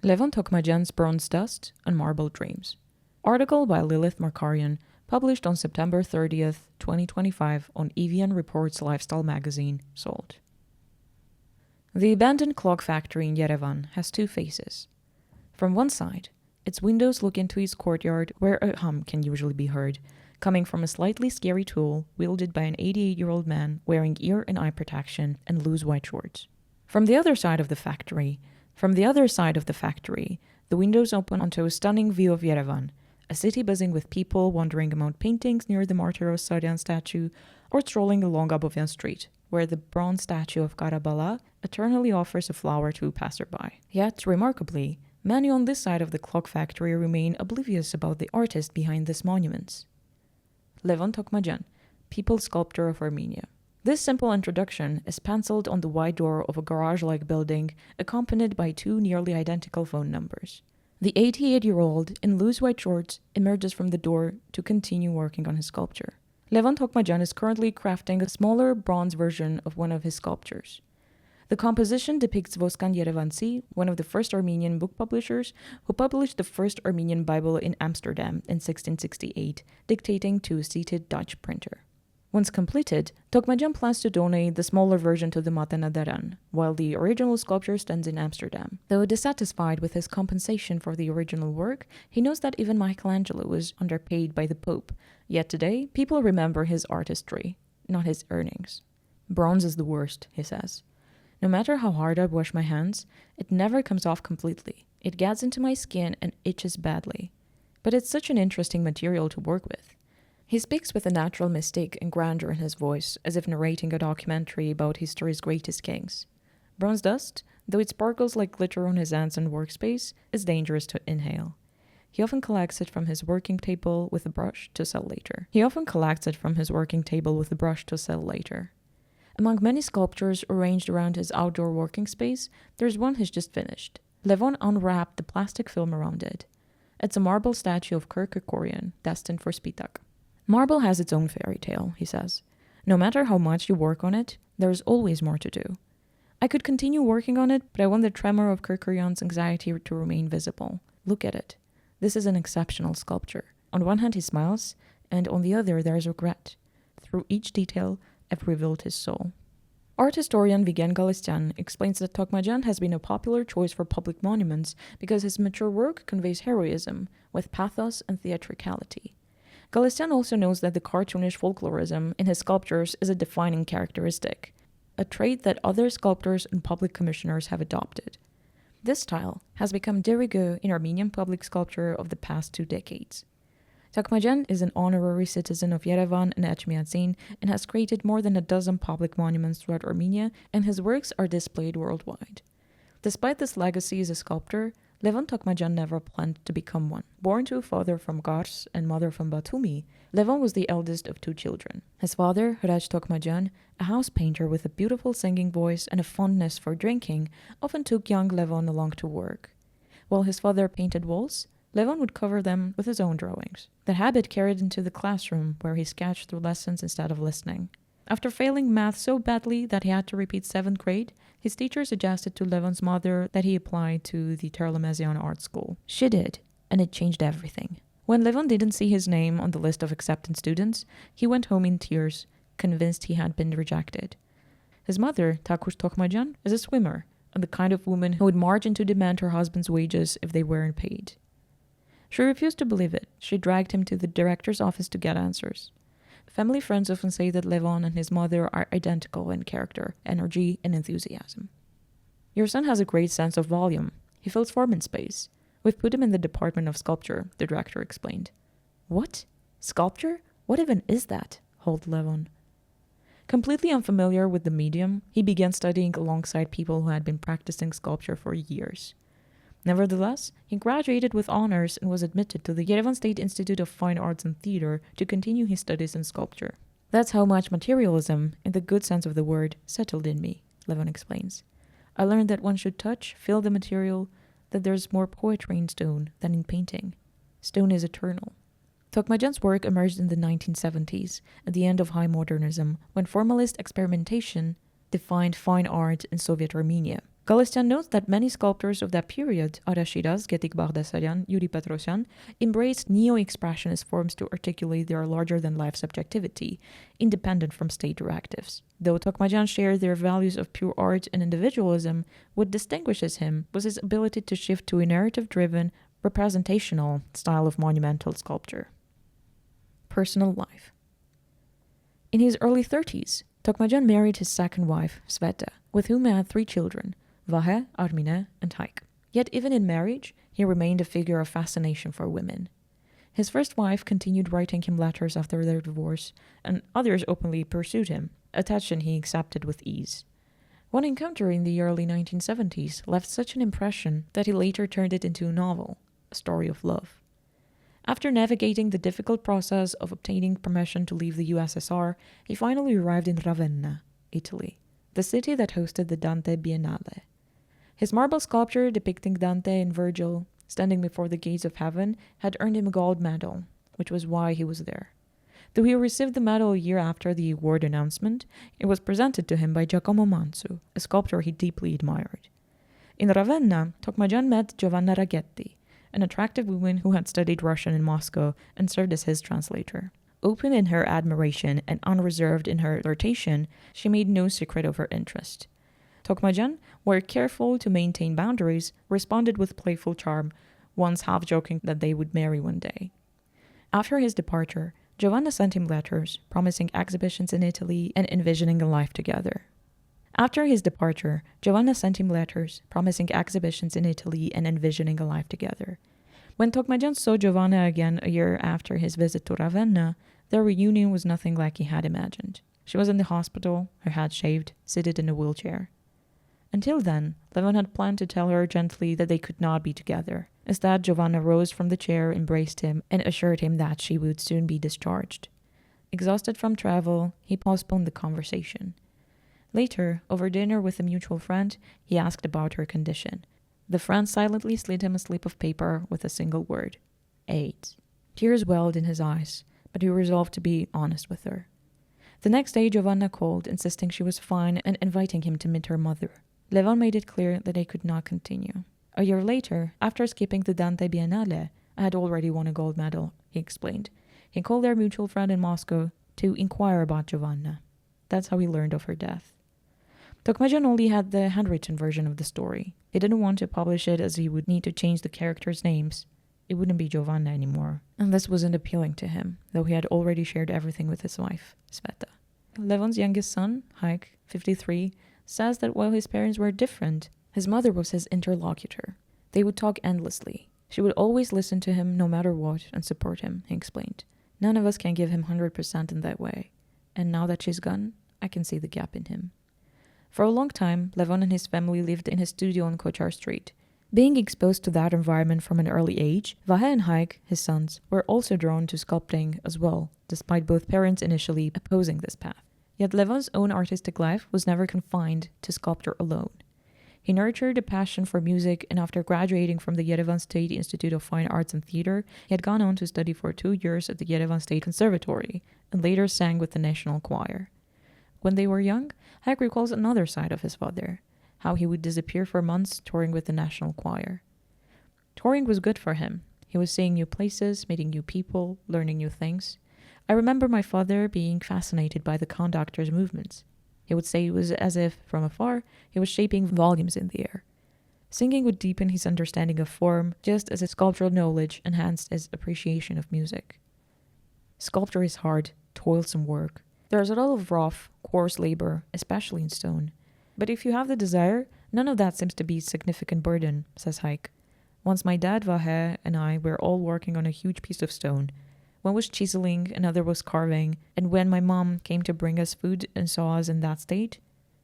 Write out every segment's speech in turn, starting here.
Levon Tokmajyan's Bronze Dust and Marble Dreams. Article by Lilith Markarian, published on September 30th, 2025 on Evian Reports Lifestyle magazine, sold. The abandoned clock factory in Yerevan has two faces. From one side, its windows look into its courtyard where a hum can usually be heard, coming from a slightly scary tool wielded by an 88-year-old man wearing ear and eye protection and loose white shorts. From the other side of the factory, the windows open onto a stunning view of Yerevan, a city buzzing with people wandering among paintings near the Martyr of Sardian statue or strolling along Abovian Street, where the bronze statue of Karabala eternally offers a flower to a passerby. Yet, remarkably, many on this side of the clock factory remain oblivious about the artist behind these monuments. Levon Tokmajyan, People's Sculptor of Armenia. This simple introduction is penciled on the wide door of a garage-like building, accompanied by two nearly identical phone numbers. The 88-year-old in loose white shorts emerges from the door to continue working on his sculpture. Levon Tokmajyan is currently crafting a smaller bronze version of one of his sculptures. The composition depicts Voskan Yerevanci, one of the first Armenian book publishers, who published the first Armenian Bible in Amsterdam in 1668, dictating to a seated Dutch printer. Once completed, Tokmajyan plans to donate the smaller version to the Matenadaran, while the original sculpture stands in Amsterdam. Though dissatisfied with his compensation for the original work, he knows that even Michelangelo was underpaid by the Pope, yet today people remember his artistry, not his earnings. Bronze is the worst, he says. No matter how hard I wash my hands, it never comes off completely. It gets into my skin and itches badly. But it's such an interesting material to work with. He speaks with a natural mystique and grandeur in his voice, as if narrating a documentary about history's greatest kings. Bronze dust, though it sparkles like glitter on his hands and workspace, is dangerous to inhale. He often collects it from his working table with a brush to sell later. Among many sculptures arranged around his outdoor working space, there's one he's just finished. Levon unwrapped the plastic film around it. It's a marble statue of Kerkerian, destined for Spitak. Marble has its own fairy tale, he says. No matter how much you work on it, there's always more to do. I could continue working on it, but I want the tremor of Kerkerian's anxiety to remain visible. Look at it. This is an exceptional sculpture. On one hand he smiles, and on the other there is regret. Through each detail, I've revealed his soul. Art historian Vigen Galistyan explains that Tokmajyan has been a popular choice for public monuments because his mature work conveys heroism with pathos and theatricality. Galistyan also knows that the cartoonish folklorism in his sculptures is a defining characteristic, a trait that other sculptors and public commissioners have adopted. This style has become de rigueur in Armenian public sculpture of the past 2 decades. Tokmajyan is an honorary citizen of Yerevan and Etchmiadzin and has created more than a dozen public monuments throughout Armenia, and his works are displayed worldwide. Despite this legacy as a sculptor, Levon Tokmajyan never planned to become one. Born to a father from Kars and mother from Batumi, Levon was the eldest of 2 children. His father, Hraj Tokmajyan, a house painter with a beautiful singing voice and a fondness for drinking, often took young Levon along to work. While his father painted walls, Levon would cover them with his own drawings. The habit carried into the classroom, where he sketched through lessons instead of listening. After failing math so badly that he had to repeat 7th grade, his teacher suggested to Levon's mother that he apply to the Terlemesian Art School. She did, and it changed everything. When Levon didn't see his name on the list of accepted students, he went home in tears, convinced he had been rejected. His mother, Takush Tokmajyan, is a swimmer, and the kind of woman who would march in to demand her husband's wages if they weren't paid. She refused to believe it. She dragged him to the director's office to get answers. Family friends often say that Levon and his mother are identical in character, energy, and enthusiasm. Your son has a great sense of volume. He fills form and space. We've put him in the department of sculpture, the director explained. What? Sculpture? What even is that? Howled Levon. Completely unfamiliar with the medium, he began studying alongside people who had been practicing sculpture for years. Nevertheless, he graduated with honors and was admitted to the Yerevan State Institute of Fine Arts and Theatre to continue his studies in sculpture. That's how much materialism, in the good sense of the word, settled in me, Levon explains. I learned that one should touch, feel the material, that there's more poetry in stone than in painting. Stone is eternal. Tokmajyan's work emerged in the 1970s, at the end of high modernism, when formalist experimentation defined fine art in Soviet Armenia. Galestian notes that many sculptors of that period, Arashidas, Getik Baghdasaryan, Yuri Petrosyan, embraced neo-expressionist forms to articulate their larger-than-life subjectivity, independent from state directives. Though Tokmajyan shared their values of pure art and individualism, what distinguishes him was his ability to shift to a narrative-driven, representational style of monumental sculpture. Personal life. In his early 30s, Tokmajyan married his second wife, Sveta, with whom he had 3 children, Vahe, Armenia, and Haik. Yet even in marriage, he remained a figure of fascination for women. His first wife continued writing him letters after their divorce, and others openly pursued him, attention he accepted with ease. One encounter in the early 1970s left such an impression that he later turned it into a novel, a story of love. After navigating the difficult process of obtaining permission to leave the USSR, he finally arrived in Ravenna, Italy, the city that hosted the Dante Biennale. His marble sculpture depicting Dante and Virgil standing before the gates of heaven had earned him a gold medal, which was why he was there. Though he received the medal a year after the award announcement, it was presented to him by Giacomo Manzu, a sculptor he deeply admired. In Ravenna, Tokmajyan met Giovanna Raghetti, an attractive woman who had studied Russian in Moscow and served as his translator. Open in her admiration and unreserved in her flirtation, she made no secret of her interest. Tokmajyan, while careful to maintain boundaries, responded with playful charm, once half-joking that they would marry one day. After his departure, Giovanna sent him letters, promising exhibitions in Italy and envisioning a life together. When Tokmajyan saw Giovanna again a year after his visit to Ravenna, their reunion was nothing like he had imagined. She was in the hospital, her head shaved, seated in a wheelchair. Until then, Levon had planned to tell her gently that they could not be together. Instead, Giovanna rose from the chair, embraced him, and assured him that she would soon be discharged. Exhausted from travel, he postponed the conversation. Later, over dinner with a mutual friend, he asked about her condition. The friend silently slid him a slip of paper with a single word: AIDS. Tears welled in his eyes, but he resolved to be honest with her. The next day, Giovanna called, insisting she was fine and inviting him to meet her mother. Levon made it clear that they could not continue. A year later, after skipping the Dante Biennale, I had already won a gold medal, he explained. He called their mutual friend in Moscow to inquire about Giovanna. That's how he learned of her death. Tokmajyan only had the handwritten version of the story. He didn't want to publish it as he would need to change the characters' names. It wouldn't be Giovanna anymore. And this wasn't appealing to him, though he had already shared everything with his wife, Sveta. Levon's youngest son, Haik, 53, says that while his parents were different, his mother was his interlocutor. They would talk endlessly. She would always listen to him no matter what and support him, he explained. None of us can give him 100% in that way. And now that she's gone, I can see the gap in him. For a long time, Levon and his family lived in his studio on Kochar Street. Being exposed to that environment from an early age, Vahe and Haik, his sons, were also drawn to sculpting as well, despite both parents initially opposing this path. Yet Levon's own artistic life was never confined to sculpture alone. He nurtured a passion for music, and after graduating from the Yerevan State Institute of Fine Arts and Theatre, he had gone on to study for 2 years at the Yerevan State Conservatory, and later sang with the National Choir. When they were young, Haik recalls another side of his father, how he would disappear for months touring with the National Choir. Touring was good for him. He was seeing new places, meeting new people, learning new things. I remember my father being fascinated by the conductor's movements. He would say it was as if, from afar, he was shaping volumes in the air. Singing would deepen his understanding of form, just as his sculptural knowledge enhanced his appreciation of music. Sculpture is hard, toilsome work. There's a lot of rough, coarse labor, especially in stone. But if you have the desire, none of that seems to be a significant burden, says Haik. Once my dad, Vahe, and I were all working on a huge piece of stone. One was chiseling, another was carving, and when my mom came to bring us food and saw us in that state,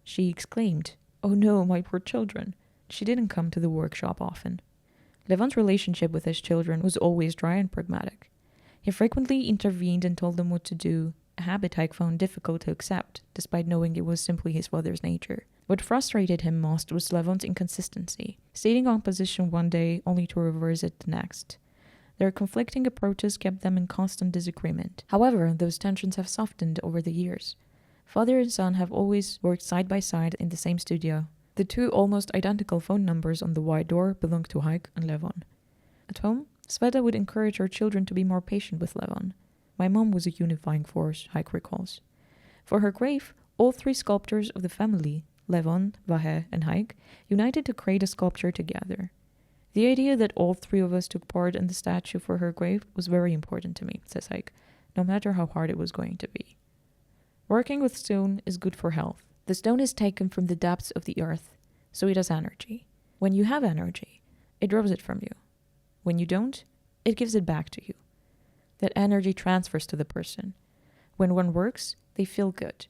she exclaimed, "Oh no, my poor children." She didn't come to the workshop often. Levon's relationship with his children was always dry and pragmatic. He frequently intervened and told them what to do, a habit Haik found difficult to accept, despite knowing it was simply his father's nature. What frustrated him most was Levon's inconsistency, stating one position one day only to reverse it the next. Their conflicting approaches kept them in constant disagreement. However, those tensions have softened over the years. Father and son have always worked side by side in the same studio, The two almost identical phone numbers on the wide door belonged to Haik and Levon. At home, Sveta would encourage her children to be more patient with Levon. My mom was a unifying force, Haik recalls. For her grave, all three sculptors of the family, Levon, Vahe, and Haik, united to create a sculpture together. The idea that all three of us took part in the statue for her grave was very important to me, says Haik, no matter how hard it was going to be. Working with stone is good for health. The stone is taken from the depths of the earth, so it has energy. When you have energy, it robs it from you. When you don't, it gives it back to you. That energy transfers to the person. When one works, they feel good.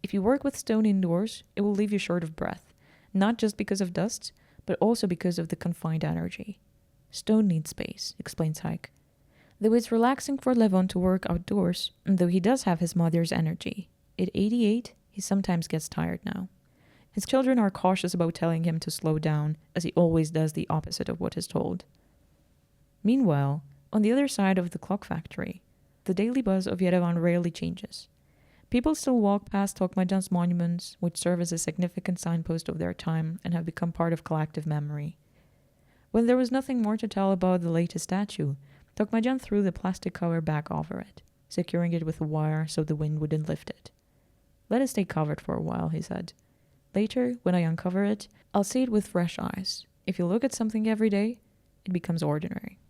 If you work with stone indoors, it will leave you short of breath, not just because of dust, but also because of the confined energy. Stone needs space, explains Haik. Though it's relaxing for Levon to work outdoors, and though he does have his mother's energy, at 88, he sometimes gets tired now. His children are cautious about telling him to slow down, as he always does the opposite of what is told. Meanwhile, on the other side of the clock factory, the daily buzz of Yerevan rarely changes. People still walk past Tokmajyan's monuments, which serve as a significant signpost of their time and have become part of collective memory. When there was nothing more to tell about the latest statue, Tokmajyan threw the plastic cover back over it, securing it with a wire so the wind wouldn't lift it. "Let it stay covered for a while," he said. "Later, when I uncover it, I'll see it with fresh eyes. If you look at something every day, it becomes ordinary."